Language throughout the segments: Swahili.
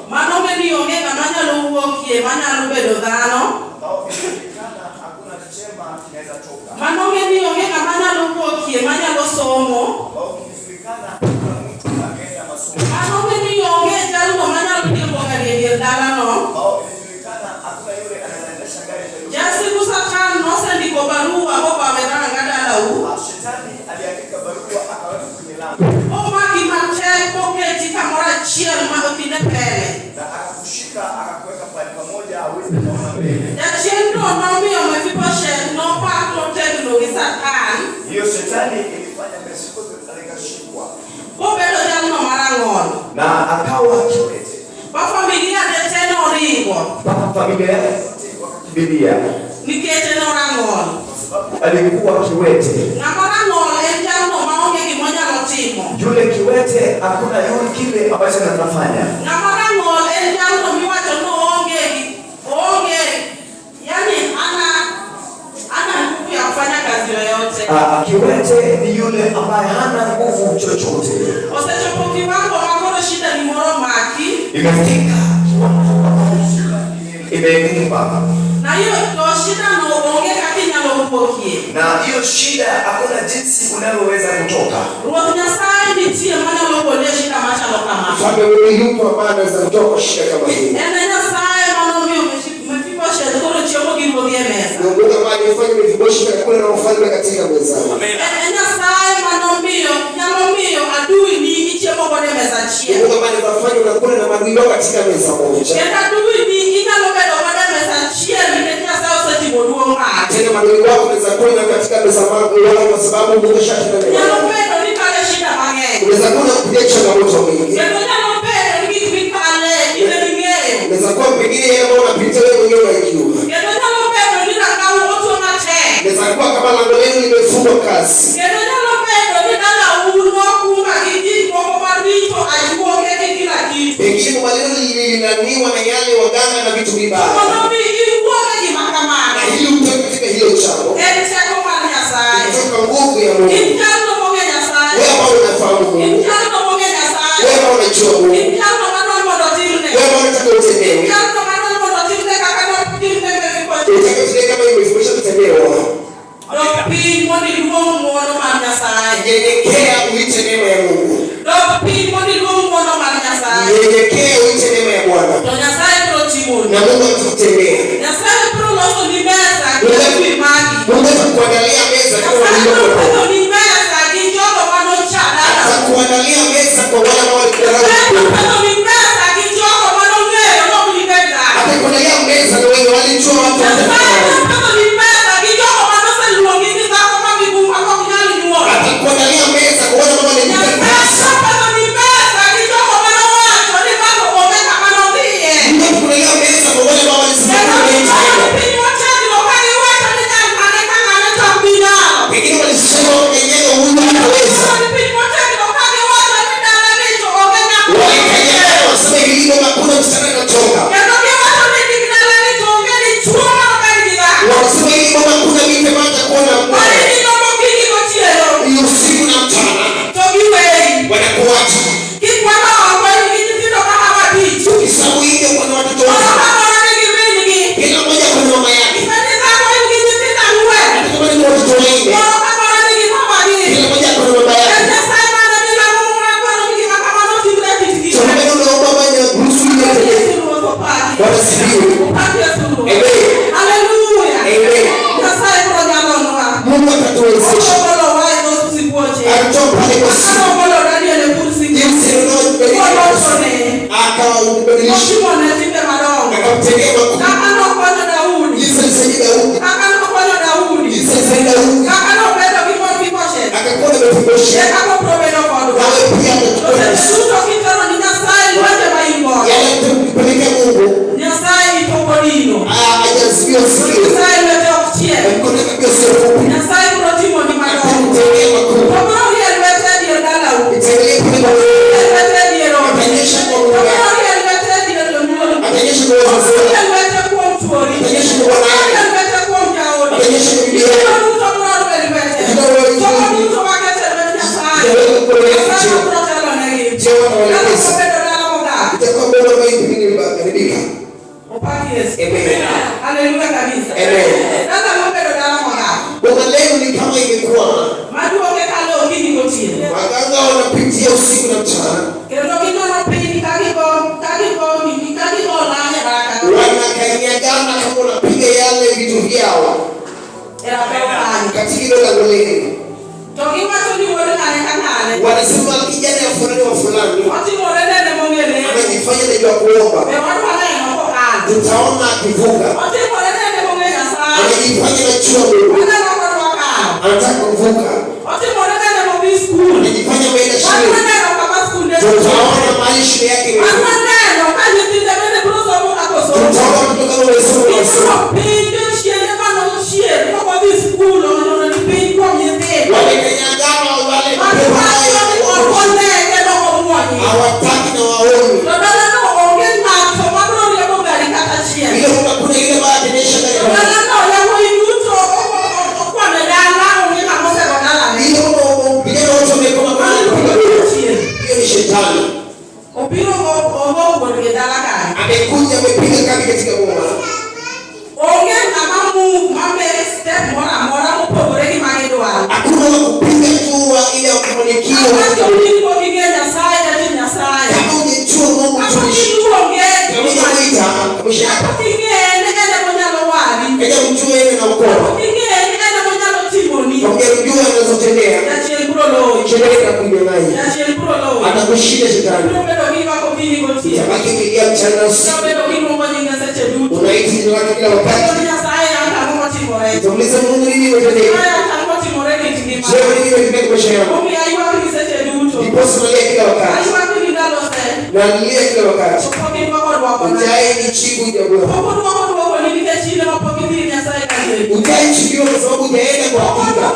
Mano meni onge kama nyalo wuokie manyalo bedo dhano. Mano meni onge kama nyalo wuokie manyalo somo. Mano meni onge jalno manyalo tieko karier dalano. Jasi Satan nosendiko barua kopawe dalau. Shetani aliandika barua akaweka kwenye lango. Omaki matek poketi kamora chiel ma okine pele. Na akakushika akakuweka pale pamoja hawezi kuona mbele. Jachiendo nomio Mephibosheth no paklo tegno gi Satan. Hiyo shetani ilifanya Mephibosheth alikashikwa. Obedo jalno marang'ol. Na akawa kiwete. Ba familia deteno ringo. Mpaka familia wakakimbilia. Nikech norang'ol. Alikuwa kiwete. Ng'amarang'ol en jalno maonge gimonyalo timo. Yule kiwete hakuna yule kile ambacho anafanya. Ng'amarang'ol en jalno miwacho no onge. Yani ana nguvu ya kufanya kazi yoyote. Kiwete ni yule ambaye hana nguvu chochote. Osechopo kiwango makoro shida ni moro maki. Imefika. Imeingipa. Na hiyo shida no onge kati nyalo kuokie. Na hiyo shida hakuna jinsi unavyoweza kutoka. Ruoth Nyasaye nitie manyalo gole shida machalo kama. Sababu wewe yupo ambaye anaweza kutoka shida kama hii. Ene Nyasaye manomio Mephibosheth koro chiemo gi ruodhi e mesa. Ndio kama alifanya Mephibosheth kule na ufalme katika meza. Amen. Ene Nyasaye manomio nyalo miyo adui ni chiemo gode mesa chiel. Ndio kama alifanya unakula na maadui wako katika meza moja. Kenda adui ni nyalo bedo gode mesa chiel nikech Nyasaye osetimo duong' mare. Tena maadui wako wanaweza kula katika meza moja kwa sababu Mungu shatenda. Nyalo bedo ni kale shida mang'eny. Unaweza kuna kupitia changamoto nyingi. Kendo nyalo bedo ni kikale ile ng'eyo. Unaweza kuwa pengine yeye ambao unapitia wewe mwenyewe unajua. Kendo nyalo bedo ni nakao oto matek. Unaweza kuwa kama lango lenu limefungwa kasi. Kendo nyalo bedo ni dala uno kuma giji moko maricho ajuoge kila kitu. Pengine mwalimu linaniwa na yale waganga na vitu vibaya. Konomi iuoge gi makamano. Na hili utoke katika hilo chako. Teko mar Nyasaye. Kutoka nguvu ya Mungu. Injalo monge Nyasaye. Wewe ambao unafahamu Mungu. Injalo monge Nyasaye. Wewe ambao unajua Mungu. Injalo maneno mondo timne. Wewe ambao unataka utendewe. Injalo maneno mondo timne kaka no timne Mephibosheth. Unataka utende kama hiyo Mephibosheth kutendewa. Dok piny mondi luong muono mar Nyasaye. Nyenyekea uite neema ya Mungu. Dok piny mondi luong muono mar Nyasaye. Nyenyekea uite neema ya Bwana. To Nyasaye biro timoni. Na Mungu atakutendea. Nyasaye biro loso ni mesa gi wi magi. Mungu atakuandalia meza kama Nyasaye biro ulivyokuwa. loso ni mesa gi jogo manochada. Atakuandalia meza kwa wale ambao Nyasaye biro loso ni mesa gi jogo manong'eyo no kulipenda. atakuandalia meza na wenye walijua watu Nyasaye biro loso ni mesa gi jogo manoseluongi ni dhako ma giguma kok nyal nyuol. atakuandalia meza kwa wale ambao walijua Nyasaye biro loso ni mesa gi jogo manowacho ni dhako onge kama nodhiye. atakuandalia meza kwa wale ambao walisema Piny motegno ka giwacho ni ng'ane ka ng'ane to ok bi nyalo. wengine walisema wenyewe huyu hataweza. Piny motegno ka giwacho ni dala ni to onge ng'at Walikanyaga wasema hili hakuna msichana anatoka. kendo giwacho ni dik dala ni to onge ni chuo maber gi dhako. Wasema hili hakuna mite mata kuona Mari mbele. ginomo kinyi gotieno Hiyo usiku na mchana to giweyi. wanakuacha. Kik wana oko gi nyithindo kama abich. Kisabu hiyo kuna watoto Moro wao. ka moro nigi min-gi. Kila mmoja kuna mama yake. Kendo dhako en gi nyithindo ang'wen. Hata kama ni watoto wengi. Moro ka moro nigi mamagi. Kila mmoja kuna baba En yake. Nyasaye mane milamo monakwano ni gima kamano otimre e kitgi. Tunapenda naomba Bwana kuhusu ile. Yesu Ruoth opaki. Bwana sifiwe. Opaki Yesu Ruoth. Amen. Hallelujah. Amen. Nyasaye biro nyalonwa. Mungu atatuwezesha. Ogolo wae dhos sibuoche. Atoa pale kwa siku. Akano ogolo Daniel e bur Jinsi sibuoche. unavyobadilisha. Olosone. Akawabadilisha. Otimone timbe madongo. Akamtendea makubwa. Kaka nokonyo Daudi. Jinsi alisaidia Daudi. Kaka nokonyo Daudi. Jinsi alisaidia Daudi. Kaka nobedo gi Mephibosheth. Akakuwa na Mephibosheth. Kaka nobedo kodwa. Nawe pia atakuwa na Seche duto kitero ni Nyasaye lwenje ma in godo. yale kupelekea Mungu. Nyasaye ipoko dino. Hajazuia sikio. Nyasaye lwete ok chien. Mkono wake sio fupi. Nyasaye biro timo ni madongo. Atakutendea makubwa. To biro rie lwete e dier dalau. Itaendelea kule E lwete e dier ot. atanyesha kwa To Mungu. biro rie lwete e dier jonyuol. Atanyesha kwa wazazi. E lwete kuom chuori. Atanyesha kwa wanawake. E lwete kuom jaodi. Atanyesha kwa bibi yake. Gigo duto biro rie lwete. Jogo duto makete lwet Nyasaye. Ndio kwa Nyasaye biro telonegi. Jehovah Kaka anawaelekeza. obedo dala itaharibika. Upaki Yesu. Amen. Haleluya kabisa. Amen. Sasa ngombe ndo dala mwanga. Kwa leo ni kama imekuwa Maduo kekalo kini kotie. waganga wanapitia usiku na mchana. Kendo kino na pini kakiko la haraka. Wanakanyagana kama unapiga yale vitu vyao. Era pewa. Katika hilo la ngoleni. Toki watu ni wale kanale. Wanasema kijana ya fulani wa fulani. Watu wale ndio mwingine. Amejifanya ndio kuomba. Watu wale wako kazi. Tutaona akivuka. Watu wale ndio mwingine sasa. Amejifanya na chuo. Wale wako waka. Anataka kuvuka. Watu wale ndio mwingine school. Amejifanya ameenda Watu shule. wale ndio kama school. Tutaona mahali shule yake ni. Watu wale ndio kazi tinda mbele bruso muka koso. Tutaona mtu kama umesoma unasoma. Pindu shiende kama ushiende kwa school unaona ni pindu kwa mzee. Wale kanyagana wale hawataki na waoni. Ile kuna ile baada ya shaka ya. Ile bila watu wamekoma kwa. Hiyo ni shetani. Amekuja amepiga kambi katika boma. Hakuna kupiga jua ile ya kumlikia. Kama ungechua Mungu tuishi. Kaja mjue yeye na ukoo. Ungejua anazotendea. Cheleka kunywa naye. Atakushinda shetani. Tabaki kilia mchana usiku. Unaiti jina lake kila wakati. Tuulize Mungu nini umetendea? Wewe nini umetendea kwa maisha yako? Ndiposa unalia kila wakati. Nalia kila wakati. Ujai ni chibu jabua. Ujai chibiwa kwa sababu hujaenda kwa hakika.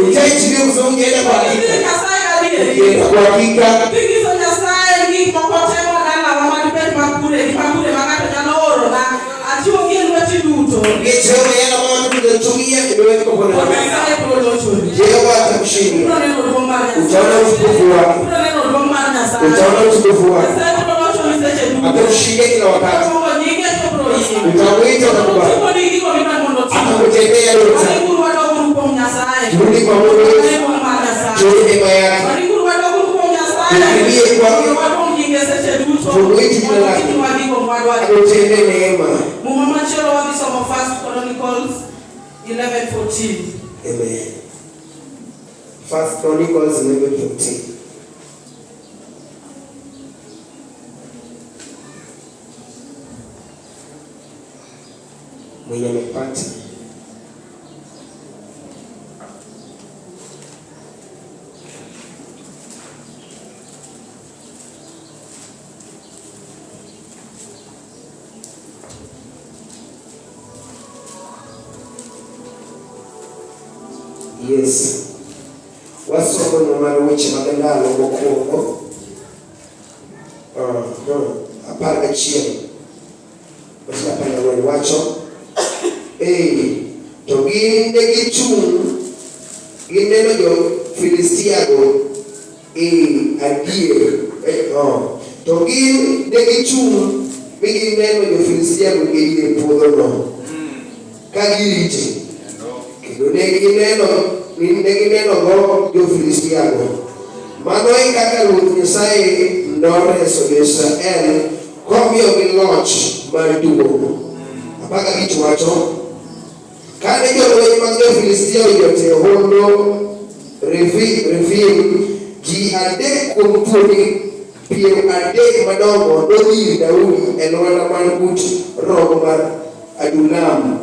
Ujai chibiwa kwa sababu hujaenda kwa hakika. Ukienda kwa hakika. Ngechewe yana mwana kujatumia imeweka kwa nani. Jehovah atakushinda. Utaona utukufu wake. Utaona utukufu wake. Atakushinda kila wakati. Utamwita utakubali. Atakutendea yote. Turudi kwa Mungu. Turudi neema yake. Tukimbie kwake. Tumwite jina lake. Akutendee neema. Chronicles 11:14. Amen. 1 Chronicles 11:14. Mwenye amepata. Yes. Wasoko no maruchi magandalo gokuongo. Apara chieng. Basta pala wali wacho. To ginde gichung. Gineno jo Filistia go. Adier. To ginde gichung. Gineno jo Filistia go gidie puodho no. Kagirite. Negineno go jo Filistia go. Mano e kaka Ruoth Nyasaye noreso Israel komiyogi loch mar duogo. Apaka gich wacho kane jolweny mag jo Filistia ojote hondo Refim, ji adek kuom thuondi 30 madongo nodhir Daudi e lwanda man but rogo mar Adulam.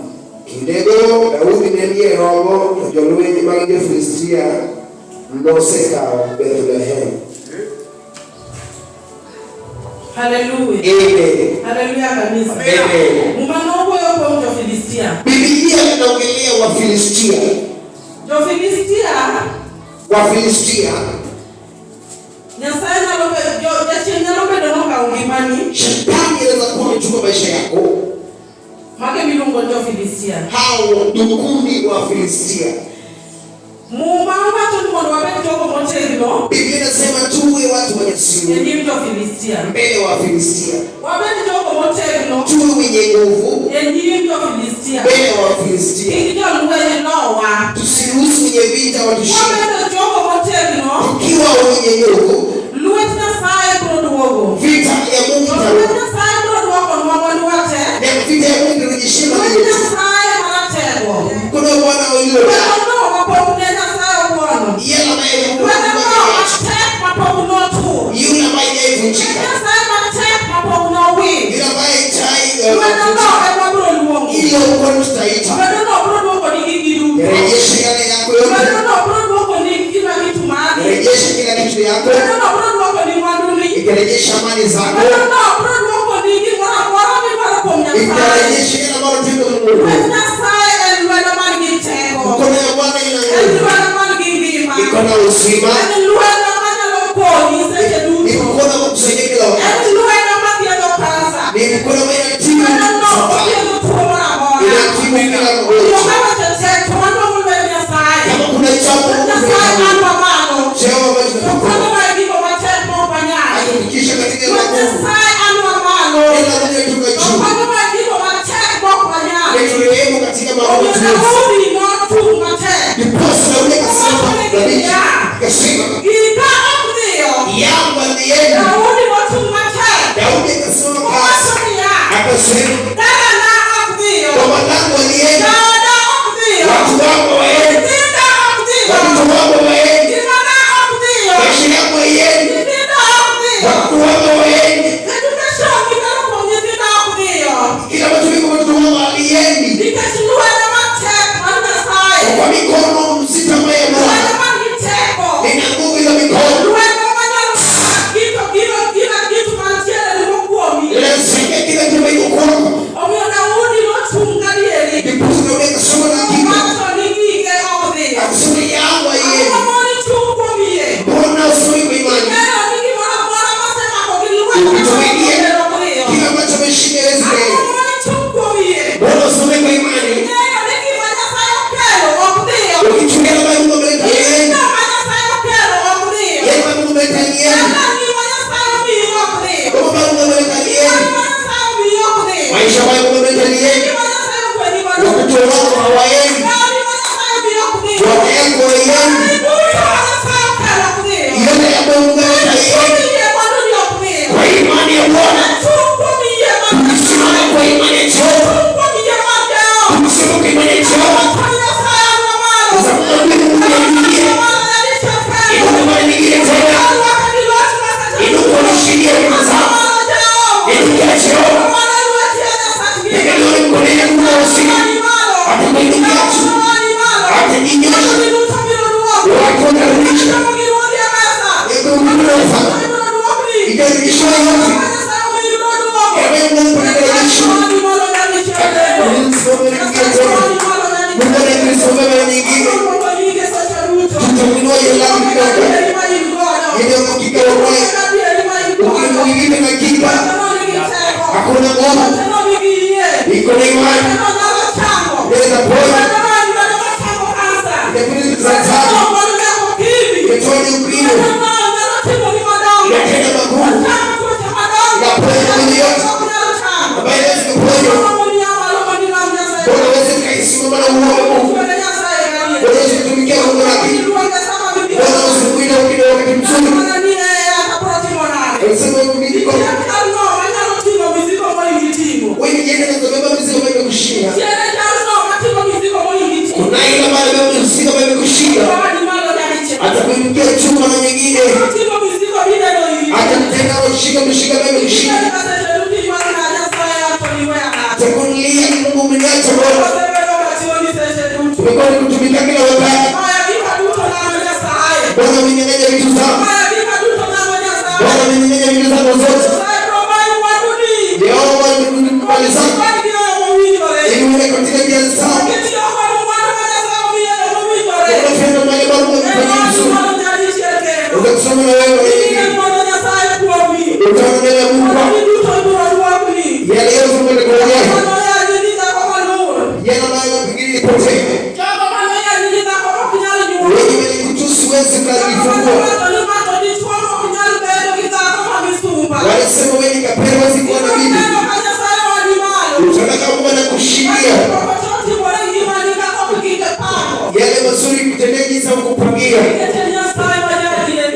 Kindego Daudi ne nie rogo to jolweny mag jo Filistia nosekawo Bethlehem. Hallelujah. Amen. Hallelujah kabisa. Amen. Mumanogo yopo mjo Filistia. Biblia inaongelea Wafilistia. Jo Filistia. Wafilistia. Nyasaye nalobe jo jachenya lobe donoka ungimani. Shetani anaweza kuwa amechukua maisha yako. Make milungo jo Filistia. Hao ndio kundi wa Filistia. Mumama tu ndo wape jogo motegno. Biblia inasema tuwe watu wenye mbele wa Filistia. Tuwe wenye nguvu mbele wa Filistia. Tusiruhusu wenye vita watushinde. Tukiwa wenye nguvu, vita ya Mungu itarudi. Na vita ya Mungu irudishima yetu. Kuna Bwana wewe. Yeye ambaye Mungu yule ambaye yevunjika. Yule ambaye ile uko mstaita. Rejesha yale yako yote. Rejesha kila kitu yako. Rejesha amani zako. Rejesha kila mara tendo Mungu. Mkono ya Bwana ina nguvu. Iko na uzima. Ni mkono wa kusaidia kila wakati. Ni mkono wa yatima. Yatima kila mmoja. Kama kuna jambo kisha katika Wewe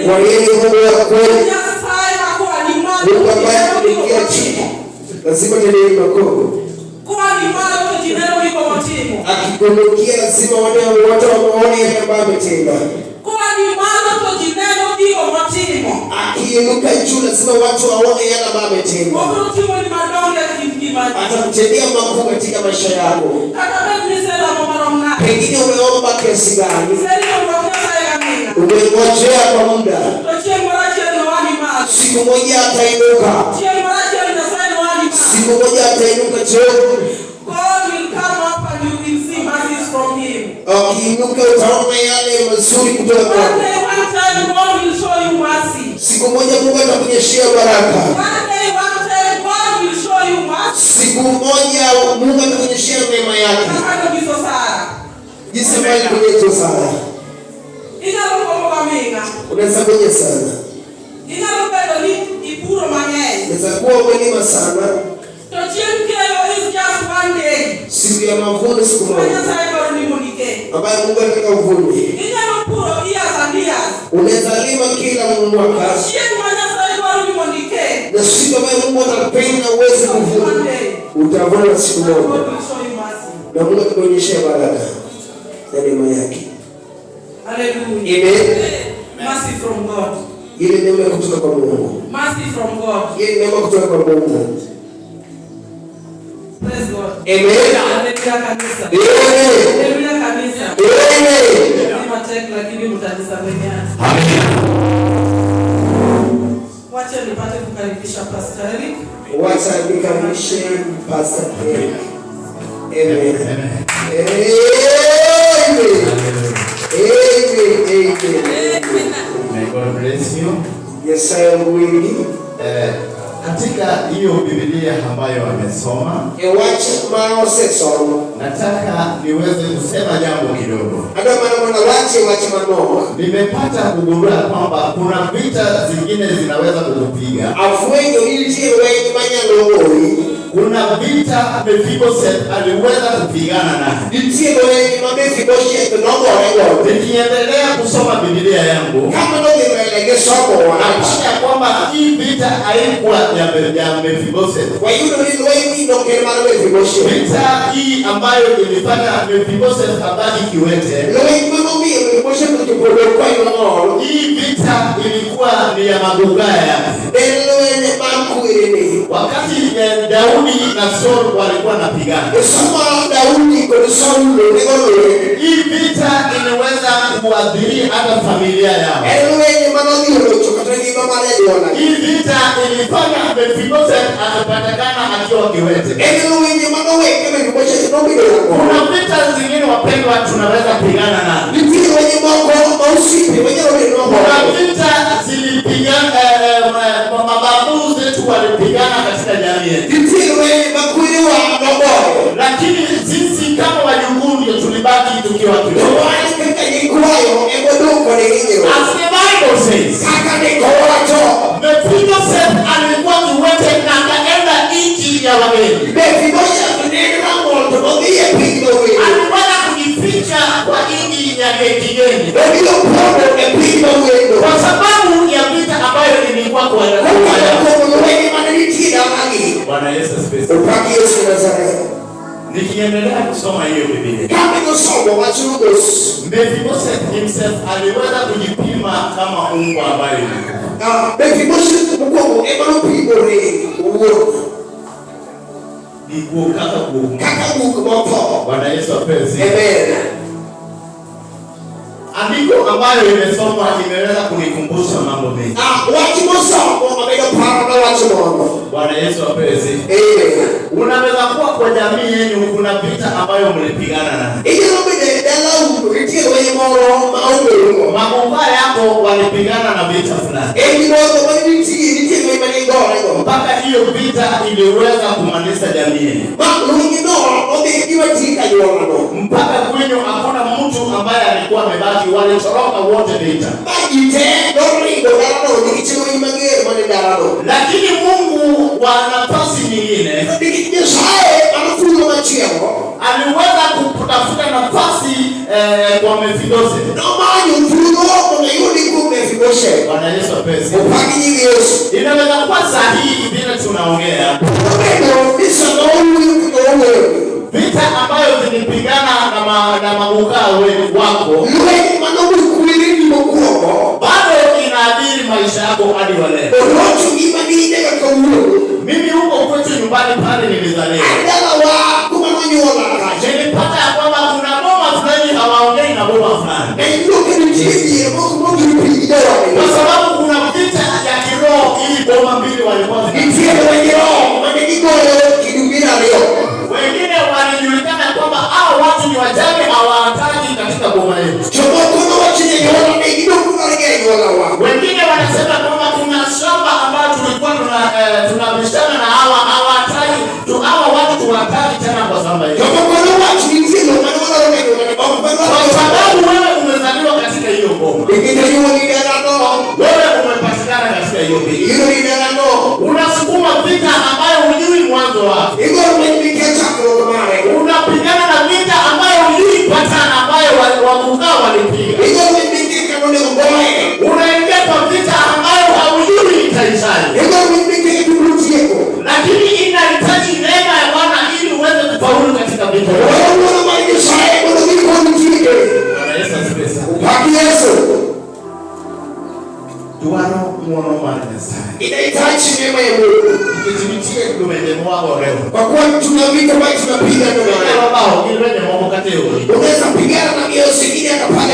Kwa yeye Mungu wa kweli. Mungu ambaye alikia chini. Lazima ndio makoko. Akikunukia lazima wale wote waone kwamba ametenda. Akiinuka juu lazima watu waone yale ambayo ametenda. Atamtendea makuu katika maisha yako. Pengine umeomba kiasi gani? Umengojea kwa muda. Siku moja atainuka. Siku moja atainuka Jehova. God will come up and you will see mercies from him. Akiinuka utaona yale mazuri kutoka kwake. One day, one time, God will show you mercy. Siku moja Mungu atakunyeshea baraka. One day, God will show you mercy. Siku moja Mungu atakunyeshea neema yake. Jinsi mbali kunyesha sana. Unaweza kunyesha sana. Unaweza kuwa umelima sana. Siku ya mavuno siku moja ambayo Mungu anataka uvune. Unaweza lima kila mwaka na siku ambayo Mungu atakupenda uweze kuvuna, utavuna siku moja na Mungu atakuonyesha baraka na neema yake. Hallelujah. Amen. Mercy from God. Ile neema kutoka kwa Mungu. Mercy from God. Ile neema kutoka kwa Mungu. Praise God. Amen. Hallelujah kanisa. Hallelujah kanisa. Amen. Kama tek lakini mtanisamehea. Amen. Wacha nipate kukaribisha Pastor Eric. Wacha nikaribishe Pastor Eric. Amen. Amen. Amen. May God bless you. Yes, I am willing. Katika hiyo Biblia ambayo amesoma, nataka niweze kusema jambo kidogo. Nimepata kugundua kwamba kuna vita zingine zinaweza kukupiga. Kuna vita Mephibosheth aliweza kupigana naye. Nikiendelea kusoma Biblia yangu, naona kwamba hii vita haikuwa ya Mephibosheth. Vita hii ambayo ilifanya Mephibosheth abaki kiwete, hii vita ilikuwa ni ya magugaya yake. Wakati Daudi na Saul walikuwa wanapigana, hii vita iliweza kuadhiri hata familia yao. Hii vita ilifanya Mephibosheth akapatikana akiwa kiwete. Kuna vita zingine wapendwa tunaweza kupigana nazo. Kuna vita zilipigana mababu zetu walipigana katika jamii yetu. Lakini sisi kama wajukuu ndio tulibaki tukiwa kiwete. As the Bible says, Mephibosheth alikuwa kiwete na akaenda nchi ya wageni. Aliweza kujificha kwa nchi ya kigeni kwa sababu ya vita ambayo ilikuwa kwa Bwana Yesu asifiwe. Nikiendelea kusoma hiyo Biblia, Mephibosheth himself aliweza kujipima kama mbwa ambaye ni Bwana Yesu asifiwe. Amen. Andiko ambayo imesoma imeweza kunikumbusha mambo mengi. Bwana Yesu apewe. Unaweza kuwa kwa jamii yenu kuna vita ambayo mlipigana nayo. Mababa yako walipigana na vita fulani. Mpaka hiyo vita iliweza kumaliza jamii yenu. Mpaka kwenu hakuna mtu ambaye alikuwa amebaki, walitoroka wote vita. Lakini Mungu wa nafasi nyingine aliweza kutafuta nafasi kwa Mephibosheth. Bwana Bwana Yesu apesi. Upaki nyingi Yesu. Inaweza kuwa sahihi vile tunaongea. Vita ambayo zilipigana na mabukaa wako. Bado inaadhiri maisha yako hadi wa leo. Mimi huko kwetu nyumbani pale nilizaliwa. Nilipata ya kwamba kuna boma fulani hawaongei na boma fulani. Kwa sababu kuna vita ya kiroho ili boma mbili walikuwa wengine walijulikana kwamba hao watu ni wajane hawahitaji katika boma yetu. Wengine wanasema kwamba kuna shamba ambayo tulikuwa tunabishana na hawahitaji hawa watu tuwataki tena kwa shamba yetu. Kwa sababu wewe umezaliwa katika hiyo boma. Wewe umepatikana katika hiyo boma. Unasukuma vita ambayo hujui mwanzo wake. Unapigana na vita ambayo hujui patana ambayo wakukaa walipiga. Unaingia kwa vita ambayo haujui itaishaje. Lakini inahitaji neema ya Bwana ili uweze kufaulu katika vita. Inahitaji neema ya Mungu. Kwa kuwa tuna vita ambayo tunapiga ndio unaweza pigana na hiyo singine hata pale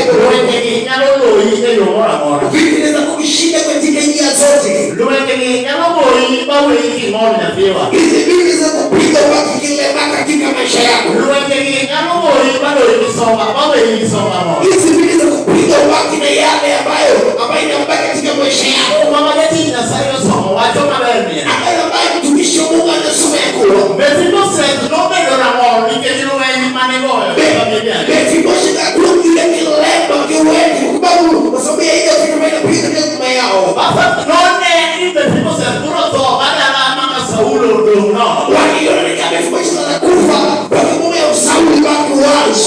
inaweza kushinda katika njia zote. Hizi bibi za kupiga watu kilema katika maisha yako. Hizi bibi za kupiga watu na yale ambayo inabaki katika maisha yako. Ambayo mtumishi wa Mungu anasoma yako. Mefiboshe na kundi ya kilema kiwetu kubabu wasomi ya hiyo kitu maina pita kwa kuma yao. Wakiona ni kama Mefiboshe na kufa wakimume ya Sauli baki wazi.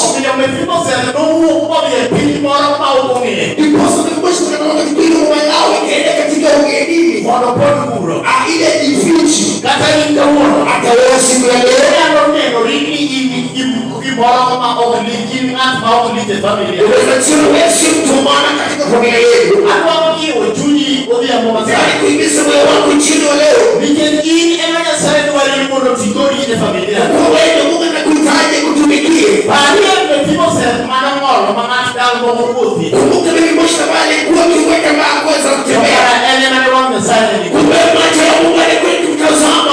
Ndiposa Mefiboshe na kufa kipili umalao ikaenda katika ugenini. Ile jifichi akawewa siku ya leo. Uwezatio wesi mtumana katika familia yetu. Kuingiza moyo wako chini wa leo. Kwa wewe Mungu anakuhitaji kutumikie. Kumbuka Mefiboshe na bali kuwa kiweka makosa kutembea. Kumbe macho ya Mungu alikuwa kutazama.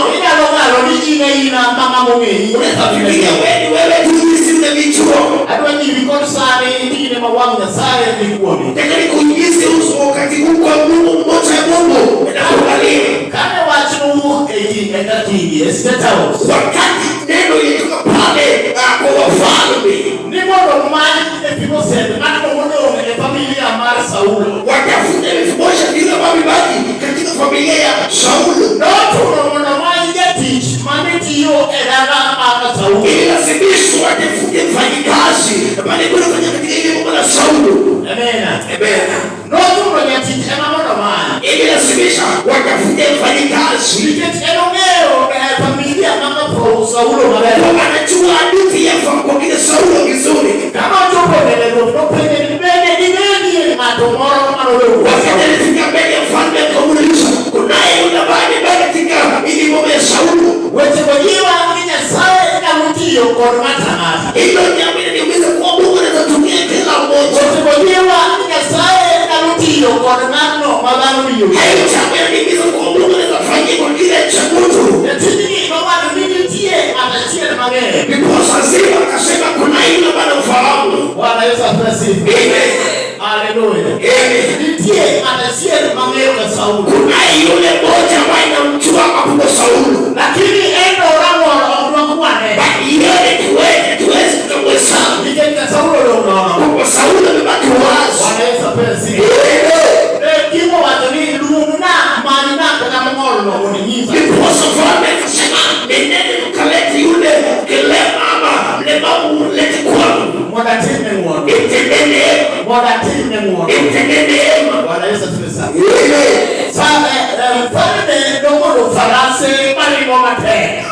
Unafikiria wewe tuisi unavichua. Tekani kuingizi uso wakati Mungu wa Mungu mmoja ya Mungu. Unakubalia. Wakati neno ilitoka pale kwa wafalme. Wakafunde Mefiboshe bila mabibaki katika familia ya Sauli. Ilazimishwa wajifunge mfanyikazi bali kuna fanya katika ile mambo la Sauli. Amen. Ilazimishwa wajifunge mfanyikazi. Anajua hadithi ya familia Sauli vizuri. Wakati mbele ya mfalme akamuuliza kunaye unabani katika ili mambo ya Sauli. Hilo jambo linaweza kuwa Mungu anatumia kila mmoja. Hayo jambo linaweza kuwa Mungu anafanya kwa kila cha mtu. Ndiposa Ziba akasema kuna ile bado ufahamu. Bwana Yesu asifiwe. Amen. Haleluya. Amen. Ndiye anasiye maneno ya Sauli. Kuna yule mmoja ambaye anamjua hapo Sauli. Lakini endo rango wa ne. Yeye tuweze kuhesabu. Ndiye Sauli ndio unaona. Kwa Sauli amebaki wazi. Bwana Yesu asifiwe. Kimo watani lumuna mali na kama ngolo uninyiza. Ndiposa mfalme akasema nendeni mkalete yule kilema ama mlemavu mlete kwangu. Mwadatime mwono. Itendeni. Mwadatime mwono. Itendeni. Bwana Yesu asifiwe. Mfalme ndogo farasi maringo mate.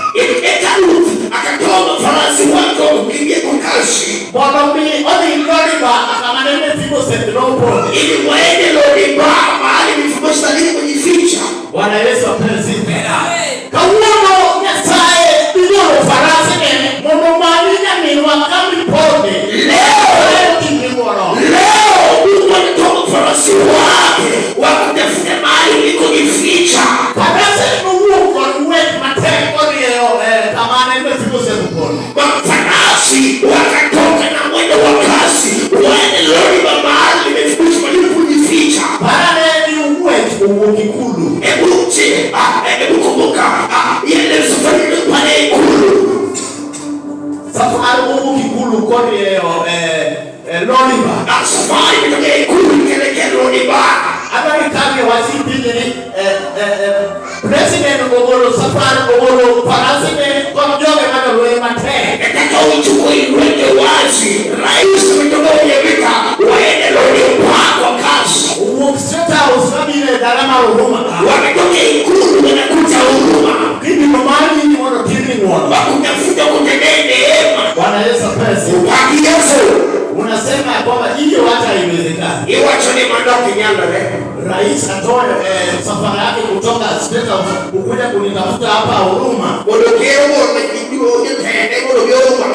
Akatoa farasi wake kukimbia kwa kasi. Bonomi oni Lodiba akamanene Mephibosheth roho. Ili waende Lodiba mahali Mephibosheth alipojificha. Bwana Yesu asifiwe. Kauno nyasaye ndio farasi ne monomania ni wakambi pone. Leo Mungu anatoa farasi wake wakutafuta mahali ulikojificha. Farasi Mungu konwe mateko leo kamane Mephibosheth pone. Farasi wakatoka na mwendo wa kasi waende Lodiba mahali Mephibosheth alipojificha. Pale ni ukikulu. Hebu kumbuka ile safari pale ikulu. Safari ukikulu kodi Lodiba. Safari kutoka ikulu kuelekea Lodiba. Habari kama wasipinye president ogolo safari ogolo farasi ne kwa mjoge maka loe mate. Nataka uchukue iweke wazi. Rais ametoka kwenye vita waende Lodiba kwa kasi. Sasa usimamile darama huruma. Wametoka ikulu wanakuja huruma. Hivi mamani ni mwana tini mwana. Wakutafuta kutendea neema. Bwana Yesu pesi. Upaki Yesu. Unasema kwamba hiyo hata haiwezekani. Iwacho ni mandoki nyanda Rais atoe safari yake kutoka State House ukuja kunitafuta hapa huruma. Odokeo na kidio tende odokeo.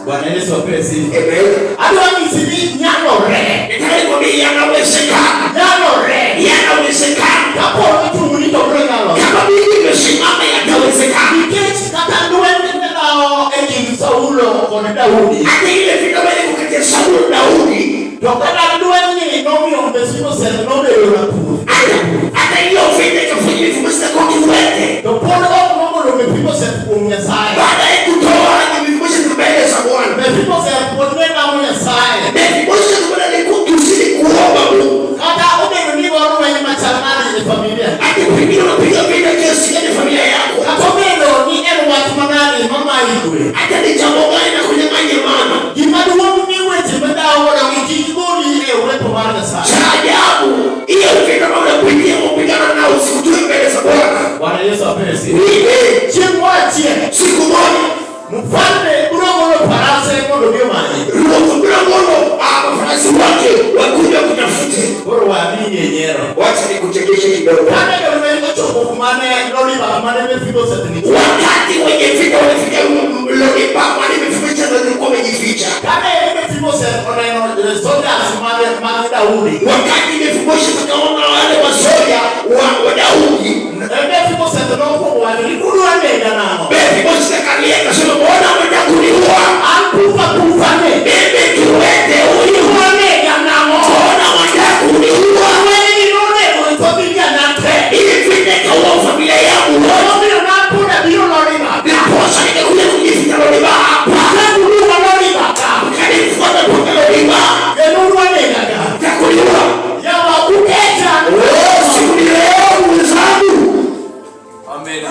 Bwana Yesu pesi. Amen. Adwa nisini nyano re. Nitaiko ni yanawezekana. Nyano re. Yanawezekana. Hapo mtu mlito brenga lo. Kama Mungu amesimama yanawezekana. Iketi kata nduende nao eki Saulo kwa Daudi. Hata ile vita wale kukatia Saulo na Daudi. Dokana nduende nomi Mephibosheth node yonapu. Hata hiyo vita ikafanya Mephibosheth kwa kiwete. Dokona nomo Mephibosheth kumnyasaye. Baada ya kutoa Mephibosheth mbele za Bwana. Mephibosheth ponena mnyasaye. Mephibosheth bwana alikuwa kuzidi kuomba Mungu. Hata ni wao wenye machanani ya familia. Hata pengine unapiga vita kiasi gani familia yako. Akomendo ni watu manani mama yule. Hata ni jambo gani na kunyang'anya mama. Imani wangu ni wewe mbona wana wiki ngoni ile uwepo mara sana. Ajabu. Hiyo vita kama unapigia kupigana na usitue mbele za Bwana. Bwana Yesu apesi. Chimwache siku moja mfalme urogo farasi modo ndio maji. Urogo farasi wake wakuja kutafute. Bora waamini yenyewe. Wacha nikuchekeshe kidogo. Kana ndio ndio choko mane Lodiba mane Mephibosheth ni. Wakati wenye vita walifika Lodiba mane Mephibosheth alikuwa amejificha. Kana Mephibosheth ona soldiers mane Daudi. Wakati Mephibosheth akaona wale wasoja wa Daudi, Mephibosheth ndio kwa alikulu anaenda nao. Mephibosheth akalia akasema mbona unataka kuniua? Akufa kufane. Mimi kiwete huyu anaenda nao. Mbona unataka kuniua? Wewe ni nani familia nate? Ili vita kaua familia yangu. Wewe unapenda bio Lodiba. Naposa nikakuja kujificha Lodiba hapa. Unapenda Lodiba. Kanifuata kwa Lodiba. Ndio anaenda. Nitakuliwa. Ya wakukeja. Siku ni leo mzangu. Amen.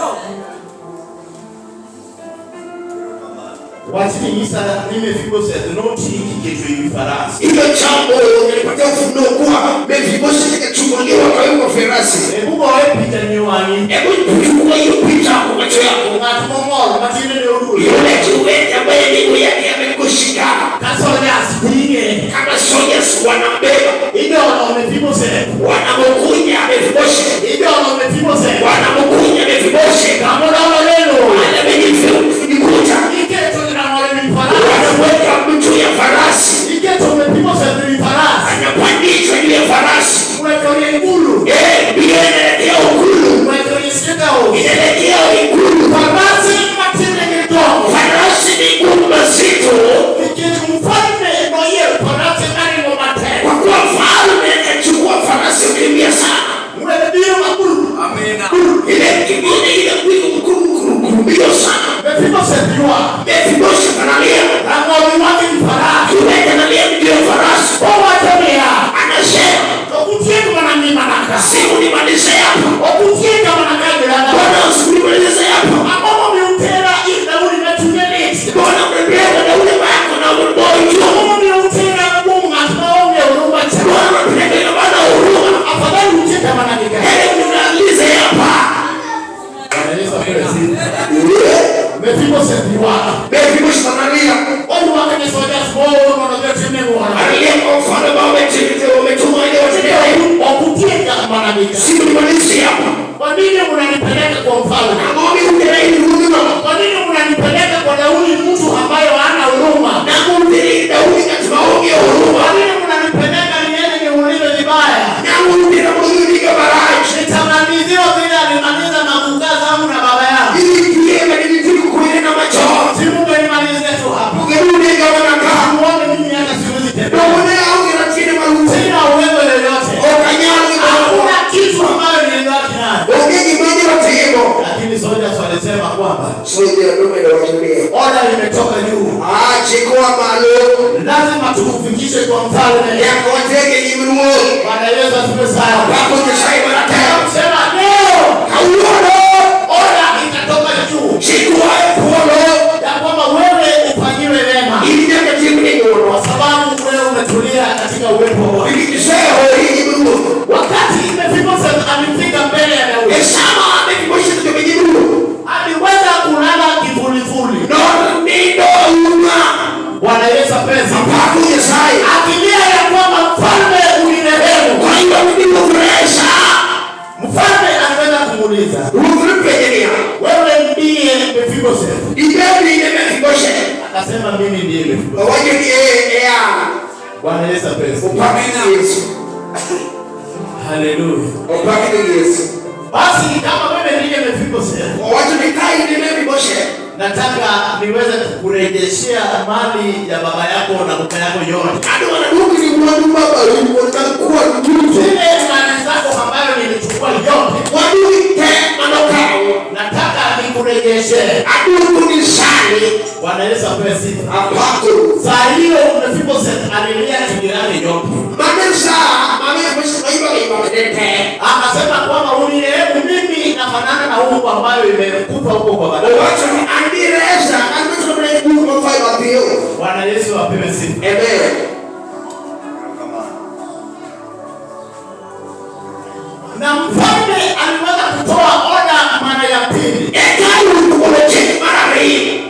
Watinisa Mephibosheth noti kitu hivi farasi. Hilo jambo nilipata ufunuo kuwa Mephibosheth akachukuliwa kwa farasi. Hebu wewe picha nyuani. Hebu chukua hiyo picha kwa macho yako. Ngatumongolo matinde ndio ndio. Yule kiwete ambaye miguu yake amekushika. Kasoja spinge. Kama soja wanambeba. Ndio Mephibosheth. Wanamkunya Mephibosheth. Ndio Mephibosheth. Wanamkunya Mephibosheth. Kama ndio leo. Wale wenye kunikuta. Iketo na wale ni farasi. Wanamweka mtu ya farasi. Iketo Mephibosheth ni farasi. Anapandishwa juu ya farasi. Mwekoni ikulu. Bila inaelekea ukulu. Mwekoni sikao. Inaelekea ikulu. Farasi matinde kidogo. Farasi ni kumba zito. Iketo mfalme mwenye farasi ndani mwa matendo. Kwa kuwa mfalme akachukua farasi ukimbia sana. Mwenye makulu. Amina. Ile kingine ile kumbio sana. Mephibosheth yua. Mephibosheth analia. Rango wake ni farasi. Kiwete analia ndio farasi. Kwa tembea. Anasema. Okutieka manani manaka. Simu ni malize hapa. Okutieka manaka bila. Bwana usimalize hapa. Amamo miutera Daudi na tunelezi. Bwana unabeba Daudi wako na boy. Amamo miutera bunga tunaomba huruma. Bwana unapeleka ina bana huruma. Afadhali uteka managika. Hebu niulize hapa. Yesu asifiwe. Mephibosheth waka. Mephibosheth analia. Watu wake ni soja small wanajua timu wana. Analia kwa mfano ambao umetumaini watendea wakutia managika. Sio nimalizie hapa. Kwa nini unanipeleka kwa mfalme? Ngome ungerai huruma. Kwa nini unanipeleka kwa Daudi mtu ambaye hana huruma? Na kumtii Daudi katika maombi ya huruma. Kwa nini unanipeleka niende niuliwe vibaya? Na kumtii na kumtii kabaraji. Nitamalizia vile alimaliza makuta zangu na baba yangu. Ili kiema nilifika kuenda na macho. Simu malizia tu hapo. Ungerudi kama nakaa. Muone mimi hata siwezi tembea. Na muone au unatini marufu. Sina uwezo yoyote. Okanyani hakuna kitu ambayo nilibaki nayo. Ongeni mmoja wa timo. Lakini soja walisema kwamba soja ndio ndio watumie. Oda imetoka juu. Chikoa malo. Lazima tukufikishe kwa mfalme. Yako wateke nyimruo. Bwana Yesu asifiwe sana. Hapo tusai wanataka kusema leo. Kauono. Oda itatoka juu. Chikoa polo. Ya kwamba wewe ufanyiwe wema. Ili ndio kimni kwa sababu wewe umetulia katika uwepo wa Mungu. Ikisema hii nyimruo. Wakati Mephibosheth alifika mbele ya Daudi. Esama Mephibosheth ndio nyimruo. Aliweza kulala kifulifuli. Ndio uma. Bwana Yesu pesa. Hapo Yesaya. Akilia ya kwamba mfalme unirehemu. Kwa hiyo mimi nimefurahisha. Mfalme anaweza kumuuliza. Unirehemu. Wewe ndiye Mephibosheth. Ndiye Mephibosheth. Akasema mimi ndiye Mephibosheth. Waje ya. Bwana Yesu pesa. Upakeni Yesu. Haleluya. Upakeni Yesu. Basi kama wewe ndiye Mephibosheth. Watu nikai ndiye Mephibosheth. Nataka niweze kukurejeshea mali ya baba yako na baba yako yote. Hadi wanaduki ni mwandu baba walikuwa ndugu. Zile mali zako ambayo nilichukua yote. Waduki te manokao. Nataka nikurejeshe. Aduki ni sali. Bwana Yesu apewe sifa. Apato. Saa hiyo Mephibosheth alilia tigirani yote. Manesa, Mephibosheth aiba madete. Akasema kwamba unirehemu mimi na fanana na huko ambayo imekufa huko kwa baba. Wacha ni andireza, anataka kuleta Mungu mfai wa pio. Bwana Yesu apewe sifa. Amen. Na mfalme aliweza kutoa oda mara ya pili. Ekalu kuletea mara hii.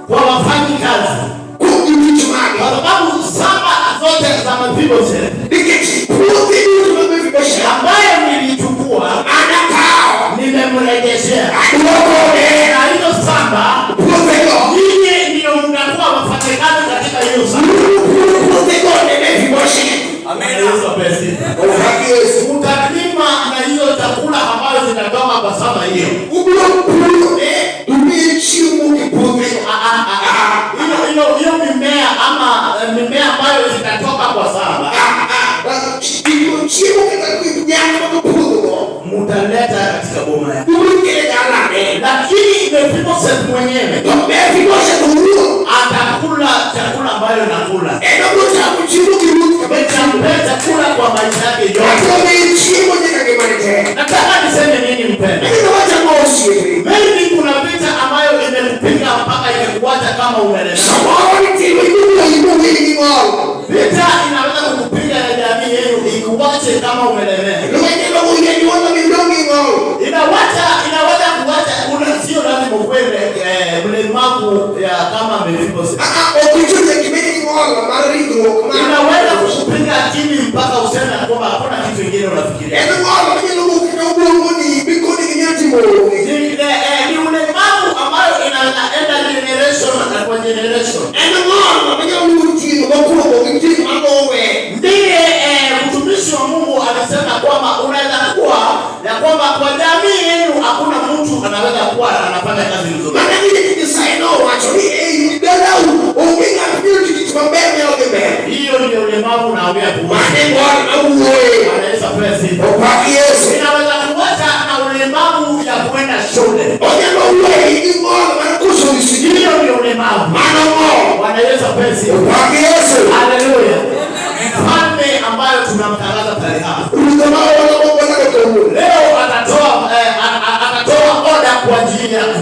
Kwa wafanyikazi. Kujitumani. Kwa sababu saba zote za Mephibosheth. Diketi. Puti ndio Mephibosheth. Ambayo nilichukua. Anakao. Nimemrejeshea. Aduokone. Na hiyo saba. Putego. Ninyi ndio mnakuwa wafanyikazi katika hiyo saba. Putego ni Mephibosheth. Amen. Yesu apewe sifa. Utaklima na hiyo chakula ambayo zinatoka kwa saba hiyo. Hiyo mimea ama mimea ambayo zitatoka kwa saba. Mutaleta katika boma yako. Lakini Mephibosheth mwenyewe atakula chakula ambayo nakula. Chakula kwa maisha yake yote. Nataka niseme nini mpendwa? Maybe kuna vita ambayo imekupiga mpaka imekuacha kama umelemewa. Vita inaweza kukupiga na jamii yenu ikuache kama umelemewa. Inaweza kuacha sio lazima ukwende mlemavu ya kama Mephibosheth. Inaweza kukupiga akili mpaka useme kwamba hakuna kitu kingine unafikiria. Ni ulemavu ambayo inaenda generation na kwa generation. Ndiye mtumishi wa Mungu alisema kwamba unaweza kuwa ya kwamba kwa jamii yenu hakuna mtu anaweza kuwa anafanya kazi nzuri. Hiyo ndio ulemavu naongea kuhusu. Inaweza kuacha na ulemavu ya kwenda shule. Hiyo ndio ulemavu. Bwana Yesu apewe sifa. Haleluya. Mfalme ambayo tunamtangaza tarehe hapa. Leo atatoa oda kwa ajili yako.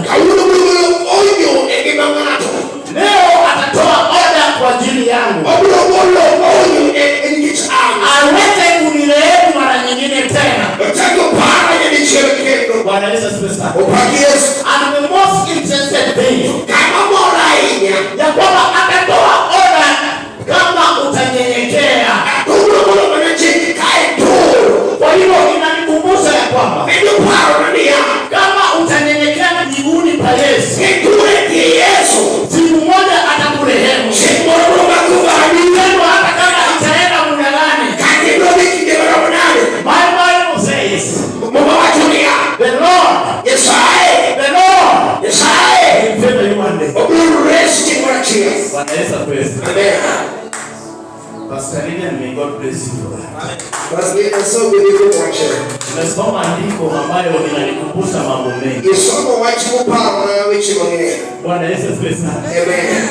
Leo atatoa oda kwa ajili yangu. Aweze kunirehemu. Bwana Yesu asifiwe. Amen. Pastor Lilian, may God bless you for that. Pastor Lilian, so good you watch it. Nimesoma andiko ambayo inanikumbusha mambo mengi. Yesoma wachimu pao na wichi mwingine. Bwana Yesu asifiwe sana. Amen.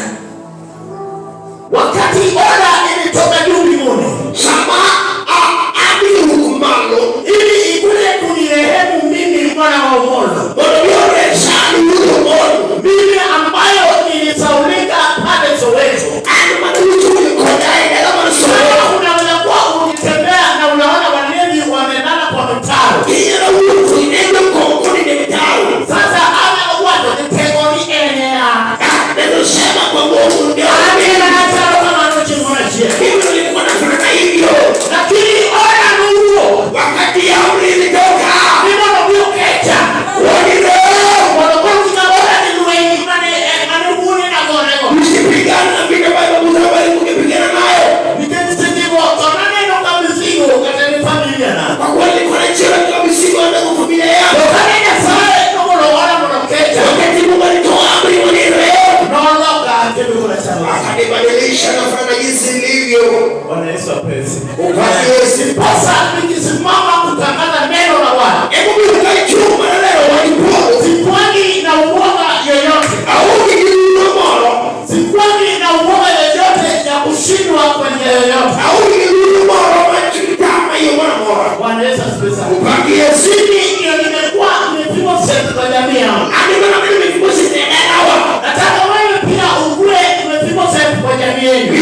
Wakati oda ilitoka juu mbinguni, sama abi hukumalo ili ikule kunirehemu mimi mwana wa Mungu. Mimi ambayo nilisaulika pale Soweto. Unaweza kuwa ukitembea na unaona walevi wamelala kwa mtaro. Sasa ama watu nitegoni enea. Sema kwa Mungu ndio. Amina na taro kama anochi mwanachia. Hivyo nilikuwa nafanya hivyo. Lakini ona nuo. Wakati ya umri ilitoka. Ndio ndio kecha. Waniro. Wanakoki na bora ni wengi manubuni na gorego. Msipigane na vile Biblia mzabali mkipigana nayo. Nitenditivo kama neno kama mzigo katika familia na. Kwa kweli kuna chela kama mzigo na familia yako. Kanisa sare kama wala mnakecha. Wakati Mungu alitoa amri Waniro. Akadibadilisha na fana jinsi ilivyo. Bwana Yesu apesi. Upasi Yesu. Pasa nikisimama kutangaza neno la Bwana. Hebu mimi chuma na leo walipo. Sikwani na uoga yoyote. Au kijiuno moro. Sikwani na uoga yoyote ya kushindwa kwenye yoyote. Au kijiuno moro kama hiyo moro. Bwana Yesu apesi. Upasi Yesu. Ndio nimekuwa nimepigwa sasa kwa jamii yangu. Anataka mimi nimepigwa sasa dawa. Nataka wewe pia ukue umepigwa sasa kwa jamii yenu.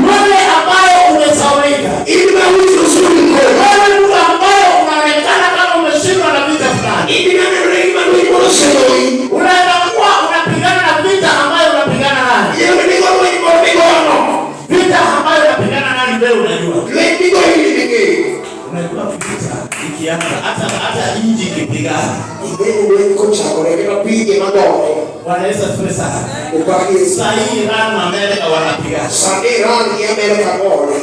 Wewe ambayo umesaulika. Wewe mtu ambayo unaonekana kama umeshindwa na vita fulani. Unaweza kuwa unapigana na vita ambayo unapigana nani? Vita ambayo unapigana nani wewe unajua? Unajua vita ikianza hata inji ikipigana. Bwana Yesu asifiwe sana. Sasa Iran na Amerika wanapigana.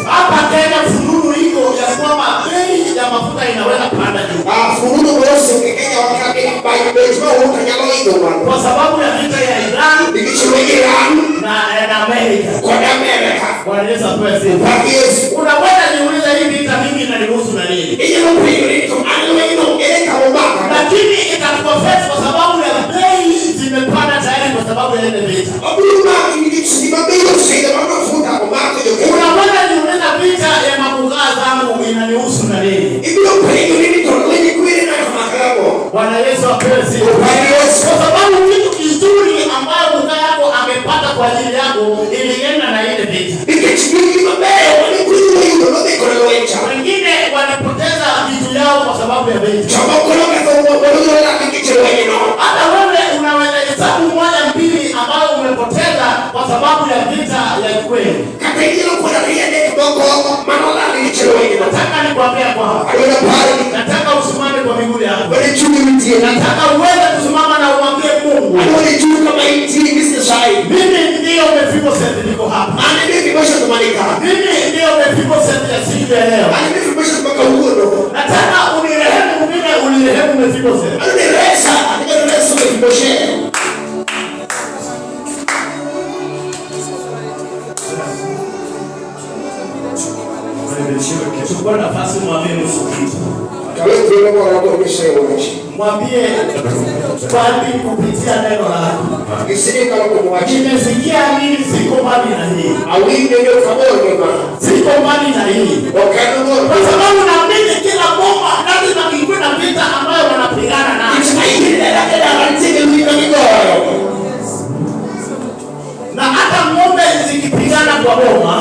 Hapa Kenya fununu iko ya kwamba bei ya mafuta inaweza panda juu. Kwa sababu ya vita ya Iran na Amerika. Bwana Yesu asifiwe sana. Unaweza niuliza hii vita mimi inanihusu na nini? Lakini itakuwa kwa sababu ya bei zimepanda tayari kwa sababu ya ile vita. Unaweza niuliza vita ya mabugaa zangu inanihusu na nini? Bwana Yesu apesi. Kwa sababu kitu kizuri ambayo bugaa yako amepata kwa ajili yako ilienda na ile vita. Wengine wanapoteza vitu yao kwa sababu ya vita. Hata wewe unaweza hesabu 1 2 ambayo umepoteza kwa sababu ya vita ya kweli. Nataka nikwambie kwamba nataka usimame kwa miguu yako. Nataka uweze kusimama na umwambie Mungu. Mimi ndio umepigwa sasa niko hapa. Mimi ndio umepigwa sasa ya siku ya leo. Nataka unirehemu mimi unirehemu umepigwa sasa. Chukua nafasi mwambie nusu kitu. Mwambie bali kupitia neno lako. Nimesikia nini siko mbali na hii. Siko mbali na hii. Kwa sababu naamini kila bomba lazima kiwe na vita ambayo wanapigana nayo. Na hata ng'ombe zikipigana kwa boma,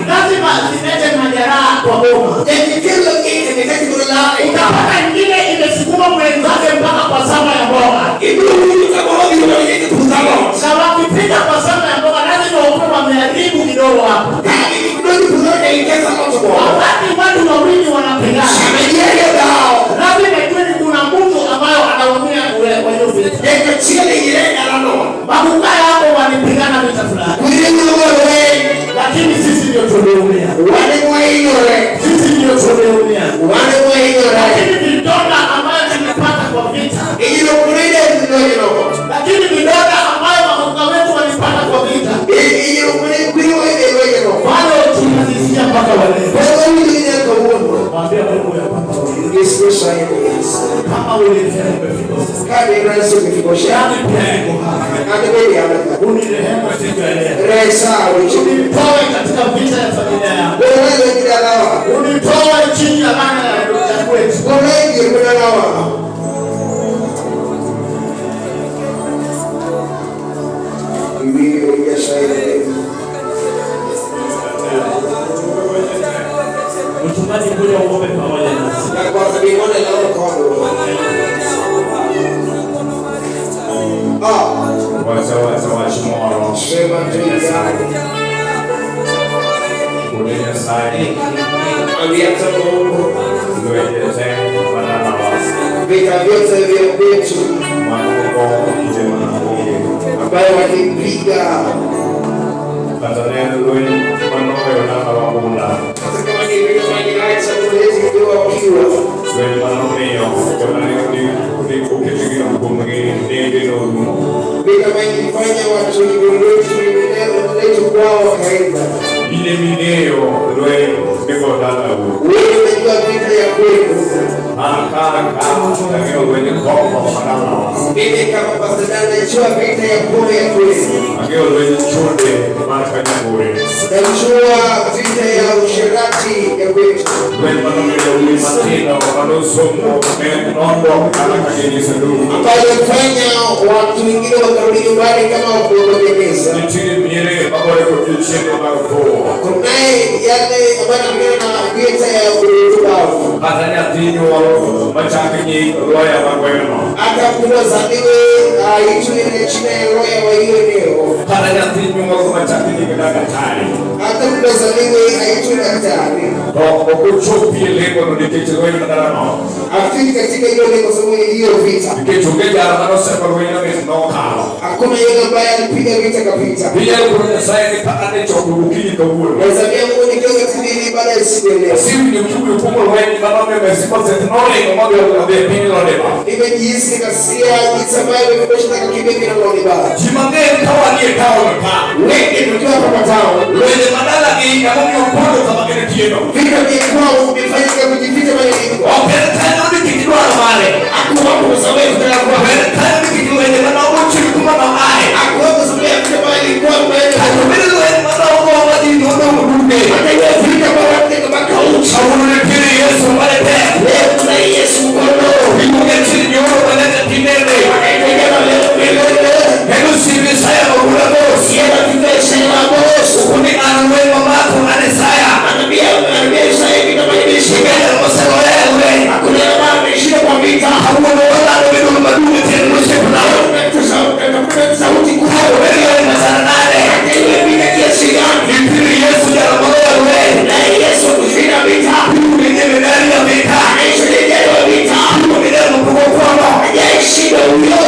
lazima zilete majeraha kwa boma. Utapata nyingine imesukuma mwenzake mpaka kwa samba ya mboga. Na wakipiga kwa samba ya mboga lazima wakuwe wameharibu kidogo hapo. Wakati watu wawili wanapigana, lazima iwe kuna mtu ambayo anaumia kwa hiyo vita. Mabukaa yako walipigana vita fulani. Lakini sisi ndio tumeumia. Sisi ndio tumeumia. Lakini vidonda ambayo tumepata kwa vita. Lakini vidonda ambayo Kama ulirehemu umefika sasa. Kadi rasa umefika. Unirehemu siku ya leo. Unitoe katika vita ya familia yangu. Wewe unitoe chini ya laana ya kwetu. Mchungaji kuja uombe pamoja nasi. Vita vyote vya kwetu ambayo walipiga vita ya usherati ya kwetu ambayo fanya watu wengine wakarudi nyumbani kama wakuogopeneza. Kunaye yale ambayo na vita ya utubavu hata kuzaliwe aitwe chini ya roho wa hiyo eneo hata kuzaliwe aitwe daktari afiki katika hiyo lengo sababu hiyo vita hakuna yule ambaye alipiga vita kapita wazamia Mungu ni kiasi kile baada ya siku ile nimejihisi kasia jisabaye nimekushika kibeki na ngoni baba jimangeni tawani tawa wengi tukiwa hapa tao wale madala hii kama ni upondo kama kile kieno vita vya kwao umefanyika kujificha mali yako okay tano ni kitu male akuwa kwa sababu ya kwa tano ni kitu wenye na uchi kuma na ai akuwa kwa sababu ya mali kwa mbele atumile wewe madala kwa wadi ndio mdume hata hiyo vita kwa watu kama kauchi hauna kile Yesu wale leo kuna Yesu kono Mungu chini yao wanataka kinene anaendelea leo hebu sivi saya kwa boss yeye anafanya na boss kuni anawe mamako anesaya anambia Isaya kama hivi shikana msao wewe hakuna mama ameshika kwa vita hauna wala ndio madumu tena msao nao sauti kubwa wewe ni sana nane ile vita kiasi gani ni Yesu ya wewe na Yesu kushinda vita ni ndani ya vita Yesu ndiye vita ni ndani mkubwa kwamba yeye huyo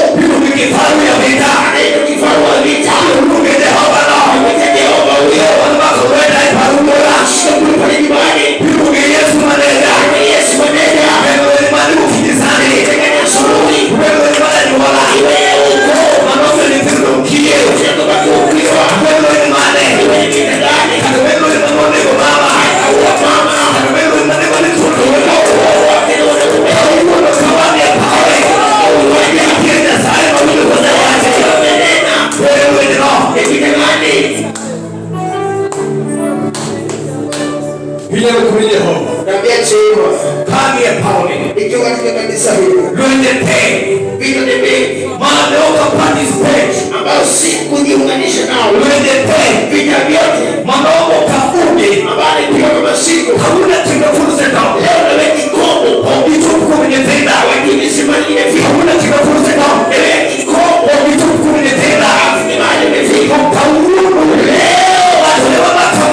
ni kifaru ya vita anaitwa kifaru wa vita ni Jehova na Jehova huyo wanabako wewe kifaru bora shukrani kwa ibada ni Yesu maneno Yesu maneno wewe ni mali ukijizani teganya shukrani wewe ni mali wala wewe uko mambo ni tendo kie unataka kuokolewa wewe ni mali wewe ni ndani wewe ni mwana wa mama au mama wewe ni mwana wa mtoto ikiwa katika kanisa hili vitu ni vingi ambao si kujiunganisha nao vita vyote ambao ni pia kama siku leo na wengi kombo wengine simani imefika wengi kombo ni mahali imefika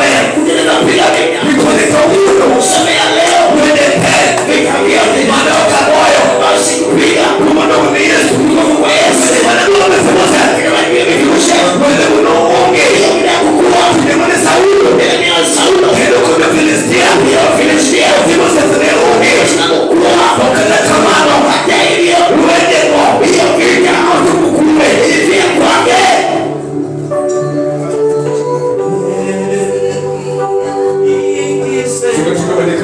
leo kuteneza pila vita usamea leo vita vyote ambao si kupiga kwa Yesu Saulo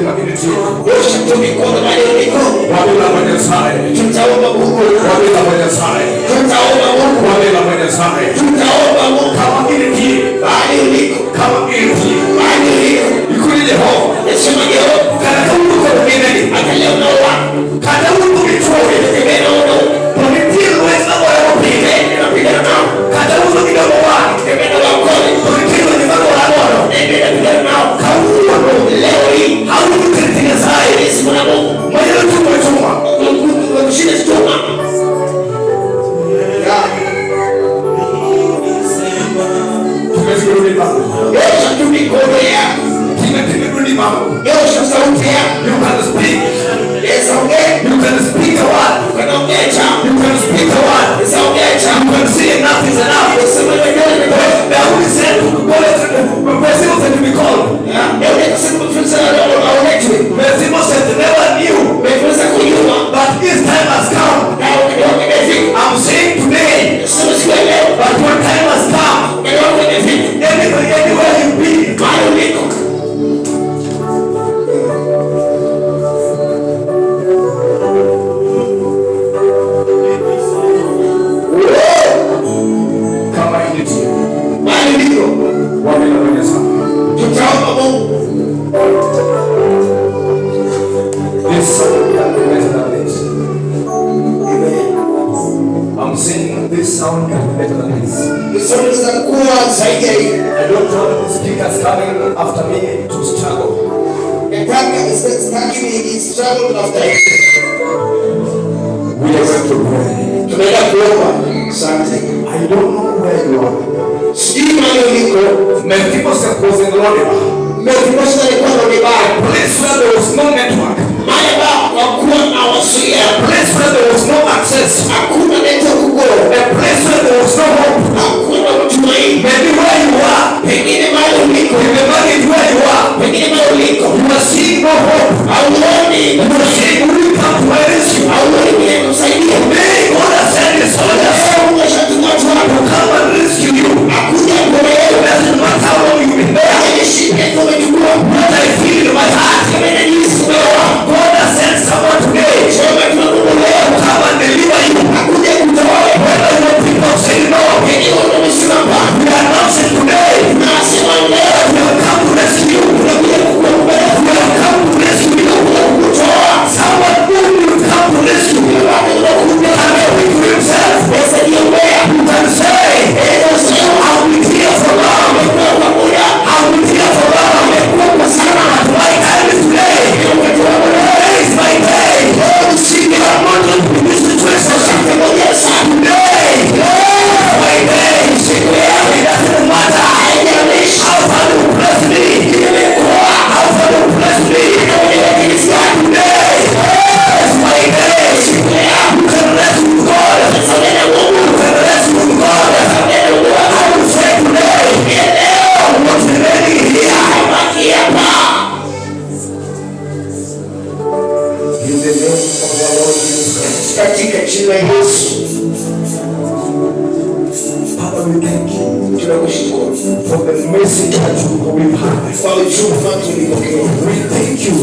kama kiti. Osha tu mikono bali mikono. Wabila mwenye sai. Tutaomba Mungu. Wabila mwenye sai. Tutaomba Mungu. Wabila mwenye sai. Tutaomba Mungu. Kama kiti. Bali uliko. Kama kiti. Bali uliko. Ikuli Yehova. Nasema Yehova. Kana kama uko mwenyewe. Angalia unaoa. Kana uko mitoe. Tembea uno. Pamitia uweza wa kupige. Napigana nao. Kana uko kidogo wani. Tembea na wakoni. Pamitia ni mambo la mono. Napigana nao. Kauwa Leo hii. haukutetea sai. Yesu mwana Mungu. Mwenye tumechuma. Kushida chuma. Tumezurudi mama. Osha tu mikono yako. Tumezurudi mama. Osha sauti yako. You can speak. Yes, ongea. You can speak a word. Unaongea chama. You can speak a word. Yes, ongea You chama. can say enough is enough. Sema wenyewe ni kwa. Daudi said, Mesimu said to be called. Leo nikasema mfunza leo aonekwe. Mesimu said never knew. Umeweza kujua. But his time has come. Na umefika. I'm saying today. Sema siku ya leo. But when time has come. Umefika. Anywhere you be. Mahali uliko. Kama ilivyo. Mahali uliko. Wamela mwenye sana. Tutaomba Mungu. This sound can be better than this. Amen. I'm saying this sound can be better than this. Somo zitakuwa zaidi ya hii. I don't know the speakers coming after me to struggle. Nataka sitaki ni struggle after it. We are going to pray. Tunaenda kuomba. Asante. I don't know where you are. Sijui mahali uliko. Mephibosheth was in Lodibar. Mephibosheth alikuwa na mibaya. A place where there was no network. Mahali ambapo hakuwa na wasiliano. A place where there was no access. Hakuna network huko. A place where there was no hope. Hakuna mtumaini. Maybe where you are. Pengine mahali uliko. In the market where you are. Pengine mahali uliko. You are seeing no hope. Hauoni. You are saying, will you come to my rescue? Hauoni mwenye kusaidia. May God has sent his soldiers Mungu ashatuma watu wake. to come and rescue you. Akuja kwa It wewe. doesn't matter how long you've been there. Haijalishi umechukua. What I feel in my heart. Kama inajisi wewe. God has sent someone today. Sema tunakuja leo. Come and deliver you. Akuja kutoa. Whether your people say no. Pengine unasimama. We are announcing today. Nasema leo. We have come to rescue you. Tunakuja kukuombea. We have come to rescue you. Kutoa. Someone who will come to rescue you. Watu wanakuja. Can he to himself? Pesa niombea. You can say, Eza sema. I'll be here for long. Kwa pamoja. I'll be here for long. Kwa sana. But my time is today. Today is my day. I am not going to be in this situation. Pamoja sana. Today is my day. It doesn't matter how far you bless me. How far you bless me. Today is my day. You can rest with God. You can rest with God. I will say today, what's remaining here? In the name of the Lord Jesus Christ. Katika jina la Yesu. Father, we thank you Tunakushukuru. for the message that we've had. Kwa ujumbe tulipokea. We thank you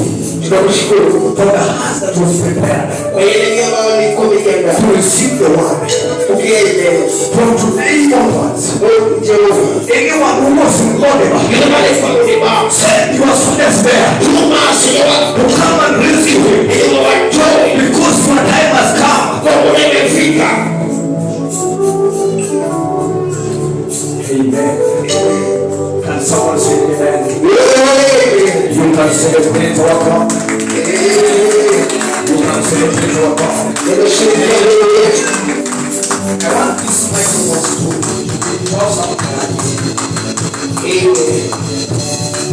Tunakushukuru. for the heart that was prepared Kwa ile nia ambayo nilikuwa nimejiandaa. to receive the word. Pokea ile. From today onwards, Wewe Jehova. anyone who was in Lodibar, Yule pale kwa Lodibar. send your soldiers there Tuma asili wako. to come and rescue him. Ili watoe. Because your time has come. Kwa muda imefika. Amen. Can someone say amen? Wewe. You can celebrate our God. You can celebrate our God. Nimeshuhudia wewe. I want this microphone to pour some clarity. Amen.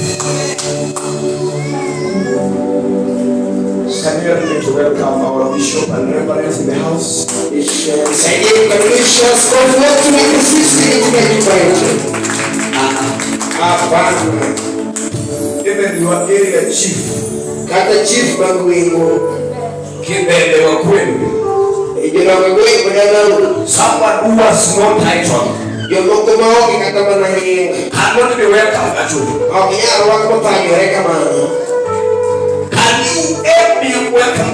Can you help me to welcome our bishop and reverend in the house? Nisaidie kukamilisha askofu wetu na kasisi katika nyumba yetu. Hapana. Even your area chief, Kata chief Bagwingo. Kibende wa kwenu, Ejina Bagwingo dada. someone who has no title, Yomoko maoki kata mana hinga. cannot be welcomed at all. Okinyaro wako panyore kamano.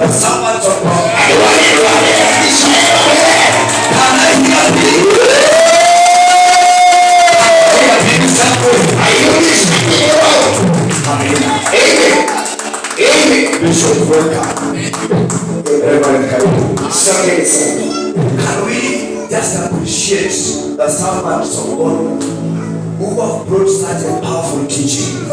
The servants of God. Bishop welcome. Can we just appreciate the servants of God who have brought such a powerful teaching?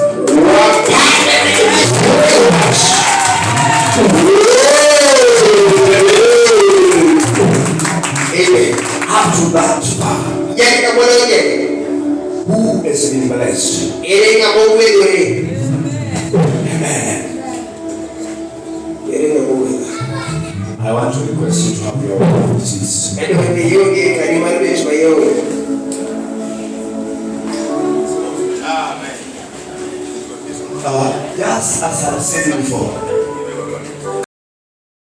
Up to that power. Who has been blessed? Amen. I want to request you to have your seats. Just as I said before,